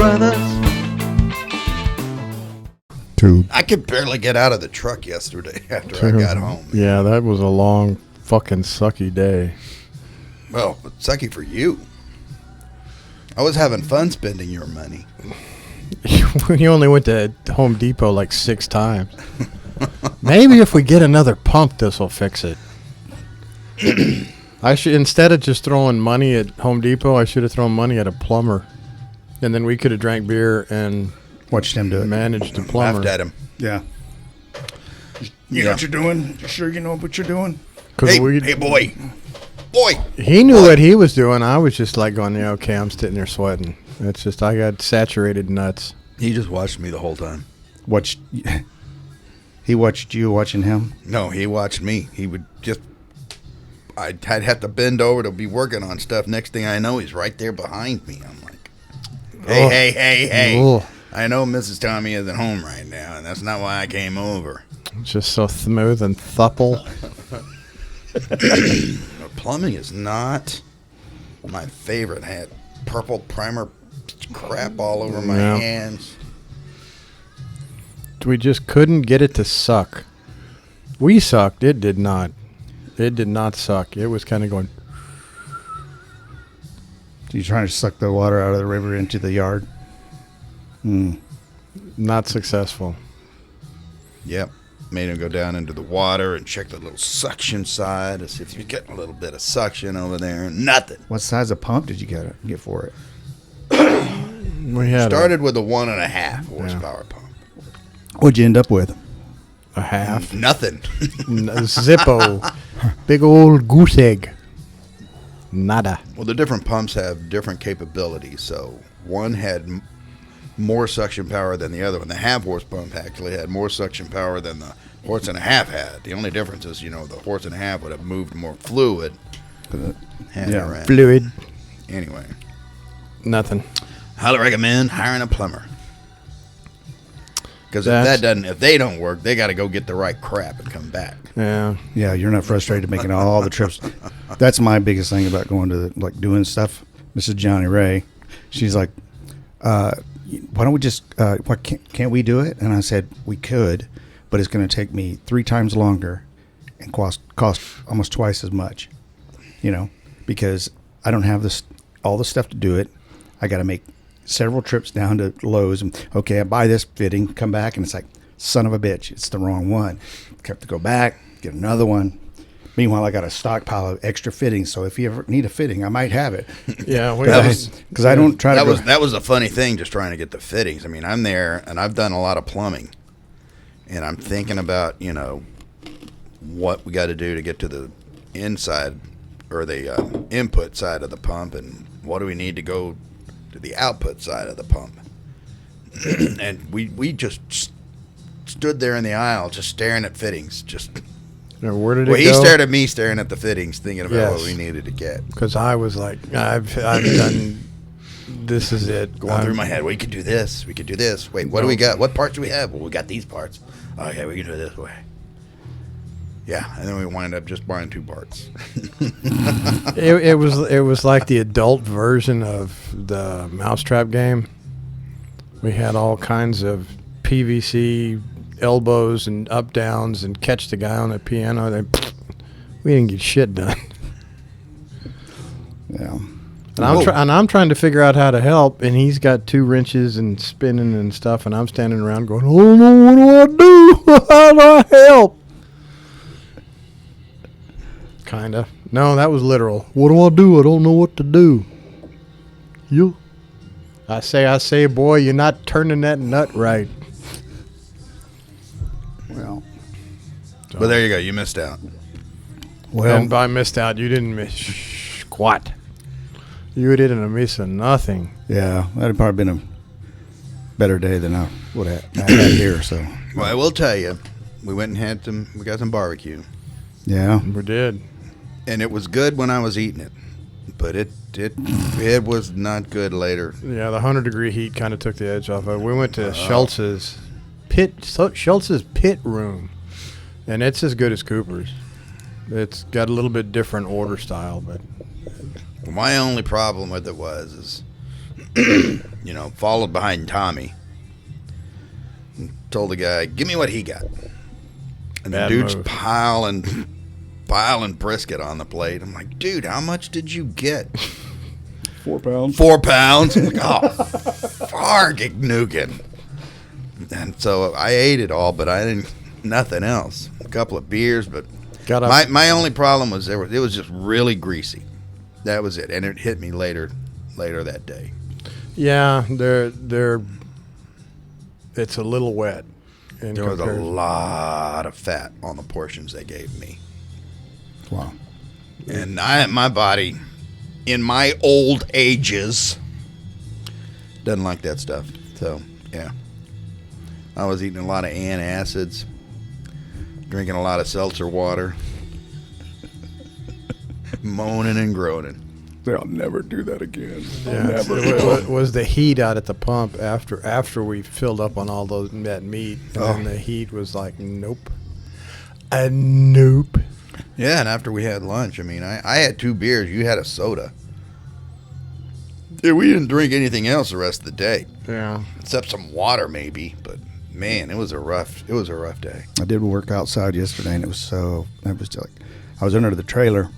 brothers. Tube. I could barely get out of the truck yesterday after I got home. Yeah, that was a long, fucking sucky day. Well, it's sucky for you. I was having fun spending your money. You only went to Home Depot like 6 times. Maybe if we get another pump, this will fix it. I should, instead of just throwing money at Home Depot, I should have thrown money at a plumber, and then we could have drank beer and watched him do it. Managed the plumber. Laughed at him. Yeah. You know what you're doing? You sure you know what you're doing? Hey, hey, boy. Boy. He knew what he was doing. I was just like going, yeah, okay, I'm sitting there sweating. It's just, I got saturated nuts. He just watched me the whole time. He watched you watching him? No, he watched me. He would just, I'd have to bend over to be working on stuff. Next thing I know, he's right there behind me. I'm like, hey. Oh. I know Mrs. Tommy isn't home right now, and that's not why I came over. It's just so smooth and supple. Plumbing is not my favorite. I had purple primer crap all over my hands. We just couldn't get it to suck. We sucked. It did not. It did not suck. It was kind of going. So you're trying to suck the water out of the river into the yard? Not successful. Yep. Made him go down into the water and check the little suction side to see if you're getting a little bit of suction over there. Nothing. What size of pump did you get for it? We had started with a 1.5 horsepower pump. What'd you end up with? A half. Nothing. Zippo. Big old goose egg. Nada. Well, the different pumps have different capabilities. So one had more suction power than the other one. The half horse pump actually had more suction power than the 1.5 had. The only difference is, the 1.5 would have moved more fluid. Fluid. Anyway. Nothing. Highly recommend hiring a plumber. Because if they don't work, they got to go get the right crap and come back. Yeah. Yeah, you're not frustrated making all the trips. That's my biggest thing about going to doing stuff. Mrs. Johnny Ray, she's like, why don't we just, can't we do it? And I said, we could, but it's going to take me 3 times longer and cost almost twice as much, because I don't have all the stuff to do it. I got to make several trips down to Lowe's and, okay, I buy this fitting, come back, and it's like, son of a bitch, it's the wrong one. Have to go back, get another one. Meanwhile, I got a stockpile of extra fittings, so if you ever need a fitting, I might have it. Yeah, because I don't try to. That was a funny thing, just trying to get the fittings. I mean, I'm there, and I've done a lot of plumbing, and I'm thinking about what we got to do to get to the inside or the input side of the pump, and what do we need to go to the output side of the pump. And we just stood there in the aisle, just staring at fittings, Now, where did it go? He stared at me, staring at the fittings, thinking about what we needed to get. Because I was like, I've done. This is it. Going through my head. We could do this. We could do this. Wait, what do we got? What parts do we have? Well, we got these parts. Okay, we can do it this way. Yeah, and then we wind up just buying 2 parts. It was like the adult version of the mousetrap game. We had all kinds of PVC elbows and up downs and catch the guy on the piano. We didn't get shit done. Yeah. And I'm trying to figure out how to help, and he's got 2 wrenches and spinning and stuff, and I'm standing around going, oh no, what do I do? How do I help? Kinda. No, that was literal. What do I do? I don't know what to do. You? I say, boy, you're not turning that nut right. Well. But there you go. You missed out. Well, and by missed out, you didn't miss squat. You didn't miss nothing. Yeah, that'd probably been a better day than I would have had here. So. Well, I will tell you, we went and we got some barbecue. Yeah, we did. And it was good when I was eating it, but it was not good later. Yeah, the 100-degree heat kind of took the edge off of it. We went to Schultz's pit room, and it's as good as Cooper's. It's got a little bit different order style, but my only problem with it was you know, followed behind Tommy. And told the guy, give me what he got. And Bad the dude's move. piling brisket on the plate. I'm like, dude, how much did you get? 4 pounds. 4 pounds. I'm like, oh, fargignugan. And so I ate it all, but I didn't, nothing else. A couple of beers, but Got up. my only problem was it was just really greasy. That was it. And it hit me later that day. Yeah, they're. It's a little wet. There was a lot of fat on the portions they gave me. Wow. And my body, in my old ages, doesn't like that stuff. So, yeah. I was eating a lot of antacids, drinking a lot of seltzer water, moaning and groaning. I'll never do that again. Yeah, it was the heat out at the pump after we filled up on all that meat, and then the heat was like, nope, nope. Yeah, and after we had lunch, I mean, I had 2 beers. You had a soda. Yeah, we didn't drink anything else the rest of the day, Yeah, except some water maybe. But man, it was a rough day. I did work outside yesterday, and it was like I was under the trailer,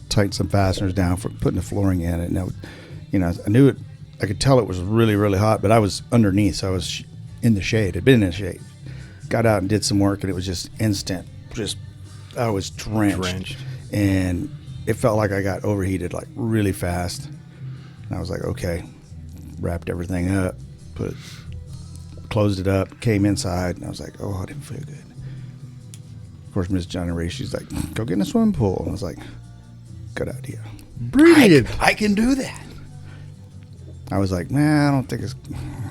tightened some fasteners down for putting the flooring in it. And I knew it. I could tell it was really, really hot, but I was underneath, so I was in the shade. I'd been in the shade. Got out and did some work, and it was just instant. I was drenched, and it felt like I got overheated like really fast. And I was like, okay, wrapped everything up, closed it up, came inside, and I was like, oh, I didn't feel good. Of course, Miss Johnny Ray, she's like, go get in a swimming pool. And I was like, good idea. brilliant. I can do that. I was like, nah, I don't think it's,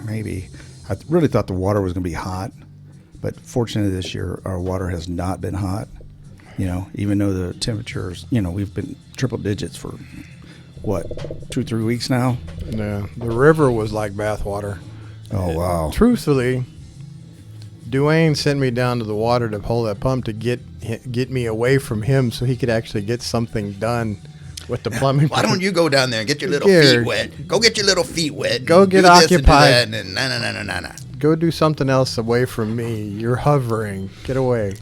maybe. I really thought the water was going to be hot, but fortunately this year our water has not been hot. Even though the temperatures, we've been triple digits for, 2-3 weeks now? Yeah, the river was like bathwater. Oh, wow. Truthfully, Dwayne sent me down to the water to hold that pump to get me away from him so he could actually get something done with the plumbing. Why don't you go down there and get your little feet wet? Go get your little feet wet. Go get do this and do occupied. that, and nah. Go do something else away from me. You're hovering. Get away.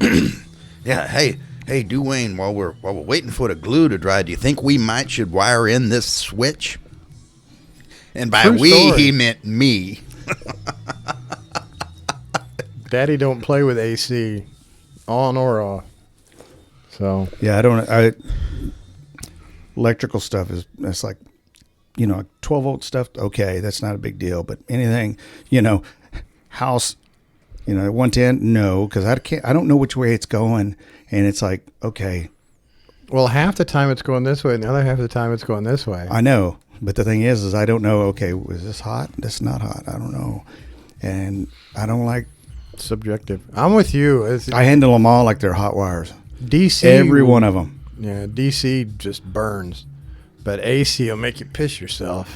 Yeah, hey, Dwayne, while we're waiting for the glue to dry, do you think we should wire in this switch? And by True we, story. he meant me. Daddy don't play with AC, on or off. So Yeah, electrical stuff that's like, 12 volt stuff. Okay, that's not a big deal. But anything, house, 110, no, because I don't know which way it's going, and it's like, okay, well, half the time it's going this way, and the other half of the time it's going this way. I know, but the thing is I don't know. Okay, is this hot? That's not hot. I don't know, and I don't like. Subjective. I'm with you. I handle them all like they're hot wires. DC, Every one of them. Yeah, DC just burns, but AC will make you piss yourself.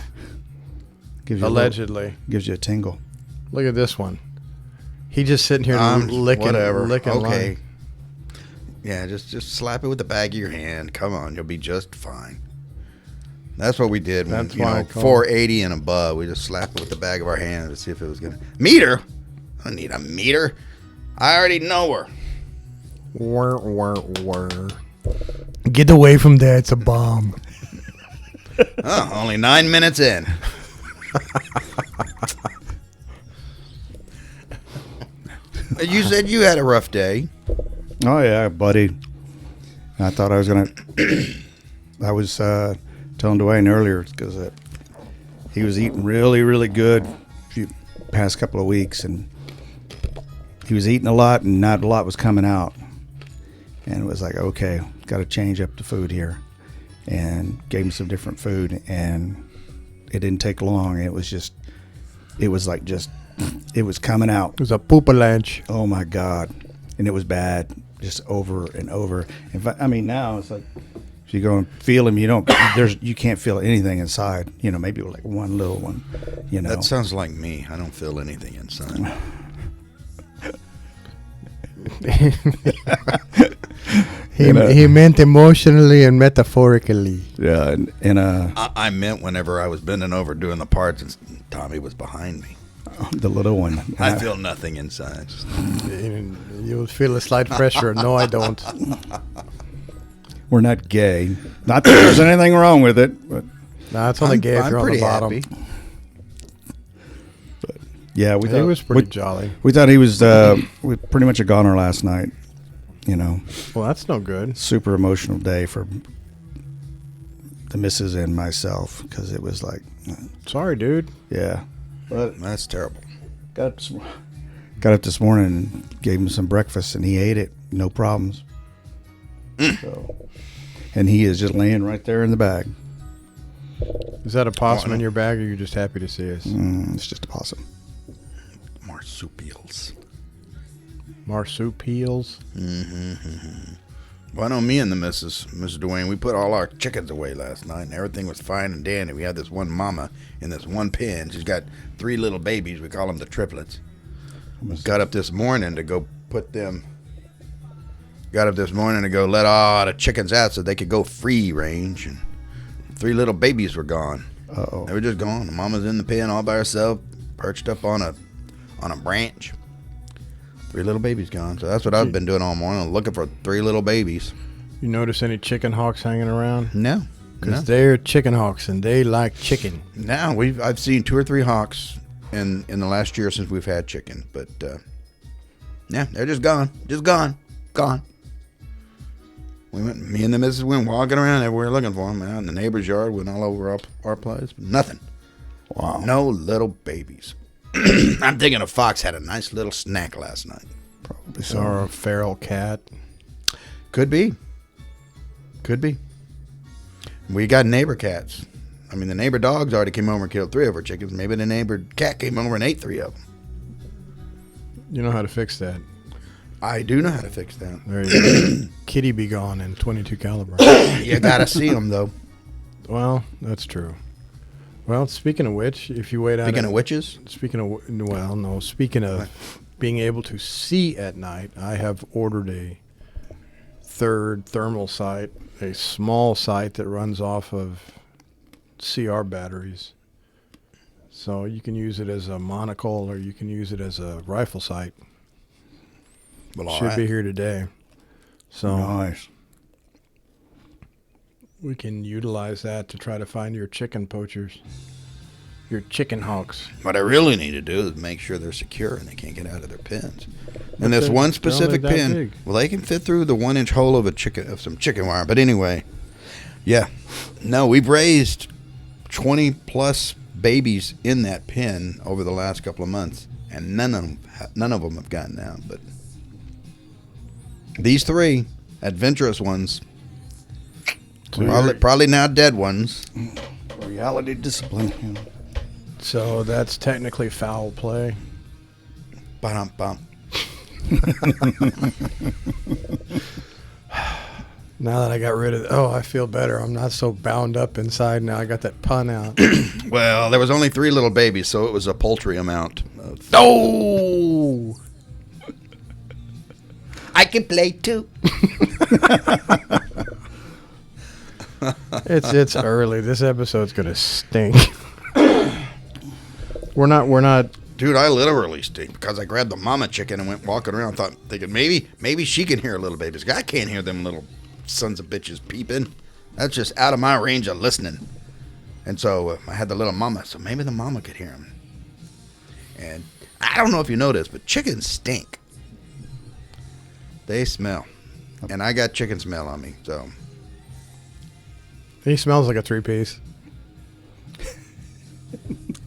Gives you Allegedly. gives you a tingle. Look at this one. He just sitting here licking Okay. line. Yeah, just slap it with the back of your hand. Come on, you'll be just fine. That's what we did when, That's why I call 480 and above. We just slapped it with the back of our hand to see if it was going to... Meter? I don't need a meter. I already know her. Whir. Get away from there. It's a bomb. Oh, only 9 minutes in. You said you had a rough day. Oh yeah, buddy. I thought I was gonna. I was telling Dwayne earlier because he was eating really, really good past couple of weeks, and he was eating a lot, and not a lot was coming out. And it was like, okay, got to change up the food here, and gave him some different food, and it didn't take long. It was coming out. It was a poopalanche. Oh my God. And it was bad, just over and over. In fact, now it's like, if you go and feel them, you can't feel anything inside, maybe like one little one, That sounds like me. I don't feel anything inside. He meant emotionally and metaphorically. Yeah, and I meant whenever I was bending over doing the parts and Tommy was behind me. the little one. I feel nothing inside. You'll feel a slight pressure. No, I don't. We're not gay. Not that there's anything wrong with it, but No, it's only gay if you're on the bottom. happy. yeah, we He thought was pretty jolly. we thought he was we pretty much a goner last night. You know, Well, that's no good. super emotional day for the missus and myself because it was like, Sorry, dude. yeah. But That's terrible. got up this morning and gave him some breakfast and he ate it, no problems. So, and he is just laying right there in the bag. Is that a possum in your bag, or are you just happy to see us? It's just a possum. Marsupials. Marsupials. Well, I know me and the Mrs. Dwayne, we put all our chickens away last night, and everything was fine and dandy. We had this one mama in this one pen. She's got 3 little babies. We call them the triplets. Got up this morning to go put them. Got up this morning to go let all the chickens out so they could go free range, and 3 little babies were gone. Uh-oh. They were just gone. The mama's in the pen all by herself, perched up on a branch. 3 little babies gone. So that's what I've been doing all morning, looking for 3 little babies. You notice any chicken hawks hanging around? No, Because they're chicken hawks and they like chicken. Now I've seen 2 or 3 hawks in the last year since we've had chicken, but yeah, they're just gone, gone. Me and the missus went walking around everywhere looking for them. Out in the neighbor's yard, went all over our place, but nothing. Wow. No little babies. I'm thinking a fox had a nice little snack last night. Probably so. Or a feral cat. Could be. We got neighbor cats. I mean, the neighbor dogs already came over and killed 3 of our chickens. Maybe the neighbor cat came over and ate 3 of them. You know how to fix that. I do know how to fix that. There you go. Kitty be gone in 22 caliber. You gotta see them though. Well, that's true. Well, speaking of which, if you wait out... Speaking of witches, Speaking of being able to see at night, I have ordered a 3rd thermal sight, a small sight that runs off of CR batteries. So you can use it as a monocle or you can use it as a rifle sight. well, all Should right. be here today. So Nice. we can utilize that to try to find your chicken poachers, your chicken hawks. What I really need to do is make sure they're secure and they can't get out of their pens. And this they're- one they're only specific that pen, big. well, they can fit through the 1-inch hole of some chicken wire. But anyway, yeah, no, we've raised 20 plus babies in that pen over the last couple of months, and none of them have gotten out. But these 3 adventurous ones, probably now dead ones. Reality discipline. You know. So that's technically foul play. Bum. Now that I got rid of I feel better. I'm not so bound up inside now. I got that pun out. Well, there was only 3 little babies, so it was a paltry amount. Oh! I can play too. It's early. This episode's gonna stink. We're not. Dude, I literally stink because I grabbed the mama chicken and went walking around thinking maybe she can hear little babies. I can't hear them little sons of bitches peeping. That's just out of my range of listening. And so I had the little mama, so maybe the mama could hear them. And I don't know if you know this, but chickens stink. They smell. And I got chicken smell on me, so. He smells like a 3-piece.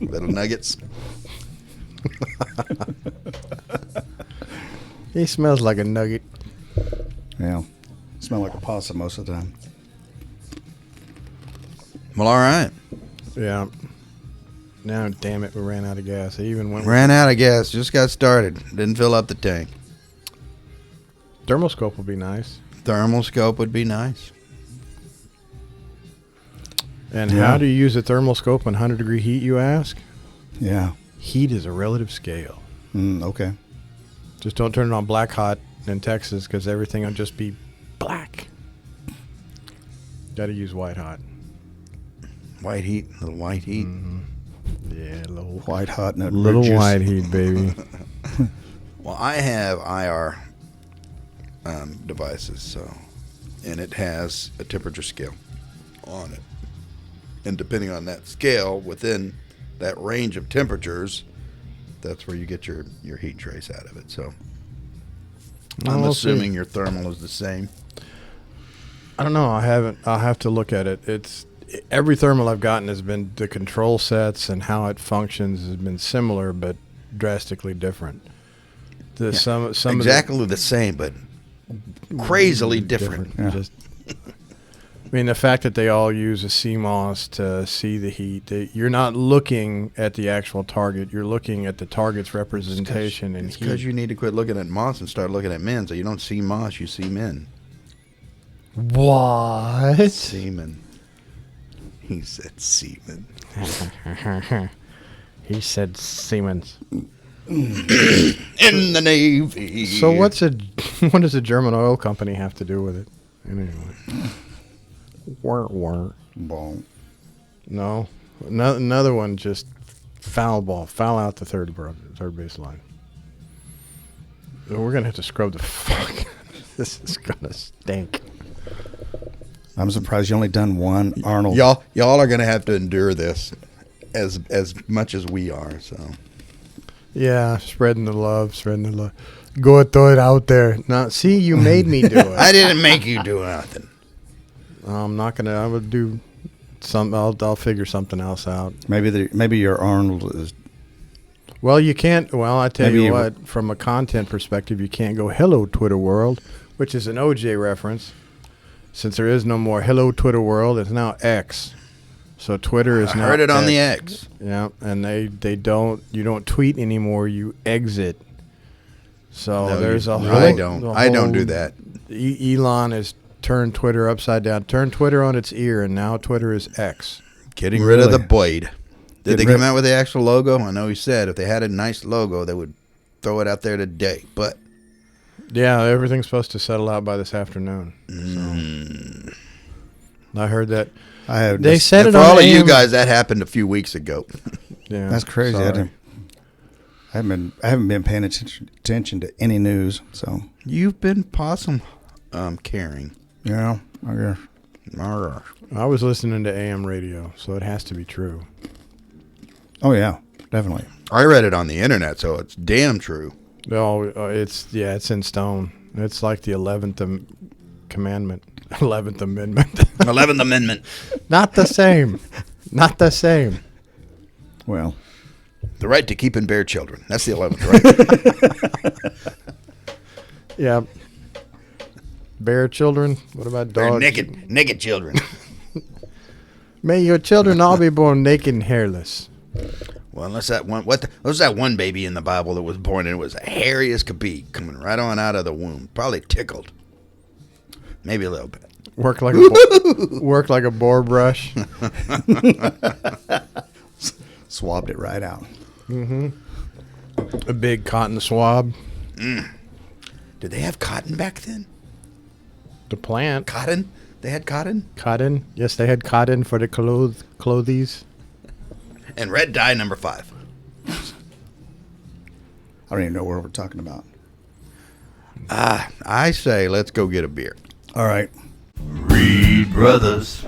Little nuggets. He smells like a nugget. Yeah. Smell like a possum most of the time. Well, all right. Yeah. Now, damn it, we ran out of gas. I even went. Ran out of gas. Just got started. Didn't fill up the tank. Thermoscope would be nice. Thermal scope would be nice. And Yeah. how do you use a thermoscope in 100-degree heat, you ask? Yeah. Heat is a relative scale. Okay. Just don't turn it on black hot in Texas because everything will just be black. Got to use white hot. White heat, little white heat. Yeah, little White hot nut. little juice. white heat, baby. Well, I have IR devices, so, and it has a temperature scale on it, and depending on that scale, within that range of temperatures, that's where you get your heat trace out of it. So, I'm Well, assuming your thermal is the same. I don't know. I haven't. I'll have to look at it. It's every thermal I've gotten has been the control sets and how it functions has been similar, but drastically different. Some Exactly the same, but crazily different. Yeah. Just, I mean, the fact that they all use a CMOS to see the heat, you're not looking at the actual target. You're looking at the target's representation and It's because heat. you need to quit looking at moss and start looking at men. So you don't see moss, you see men. What? Semen. He said semen. He said Siemens. In the Navy. So what does a German oil company have to do with it? Anyway. Wah. Boom. No. Another one, just foul ball. Foul out the third base line. We're going to have to scrub the fuck. This is going to stink. I'm surprised you only done one Arnold. Y'all are gonna have to endure this as much as we are. So Yeah, spreading the love. Go throw it out there. Now, see, you made me do it. I didn't make you do nothing. I'm not going to. I would do some. I'll figure something else out. Maybe your Arnold is. Well, you can't. Well, I tell Maybe you you- what. From a content perspective, you can't go "Hello Twitter World," which is an OJ reference. Since there is no more "Hello Twitter World," it's now X. So Twitter is I now. heard it on the X. Yeah, and they don't. You don't tweet anymore. You exit. So No, there's you- a no, whole. I don't. I don't do that. Elon has turned Twitter upside down. Turned Twitter on its ear, and now Twitter is X. Getting rid of Really? the blade. Did they Get come rid- out with the actual logo? I know he said if they had a nice logo, they would throw it out there today. But Yeah, everything's supposed to settle out by this afternoon. So I heard that. I have. They That's, said and it for on all of you AM. guys, that happened a few weeks ago. Yeah, that's crazy. sorry. I haven't been paying attention to any news. So You've been possum caring. yeah, I guess. I was listening to AM radio, so it has to be true. Oh yeah, definitely. I read it on the internet, so it's damn true. Oh, it's in stone. It's like the 11th commandment, 11th Amendment. 11th Amendment. Not the same. Not the same. Well, The right to keep and bear children. That's the 11th, right? Yeah. Bear children. What about They're dogs? naked children. May your children all be born naked and hairless. Well, unless that one, was that one baby in the Bible that was born and it was hairy as could be, coming right on out of the womb, probably tickled, maybe a little bit. Work like a boar brush. swabbed it right out. A big cotton swab. Did they have cotton back then? The plant. Cotton? They had cotton Cotton. Yes, they had cotton for the clothes. and red dye number 5. I don't even know what we're talking about. I say let's go get a beer. All right. Reed Brothers.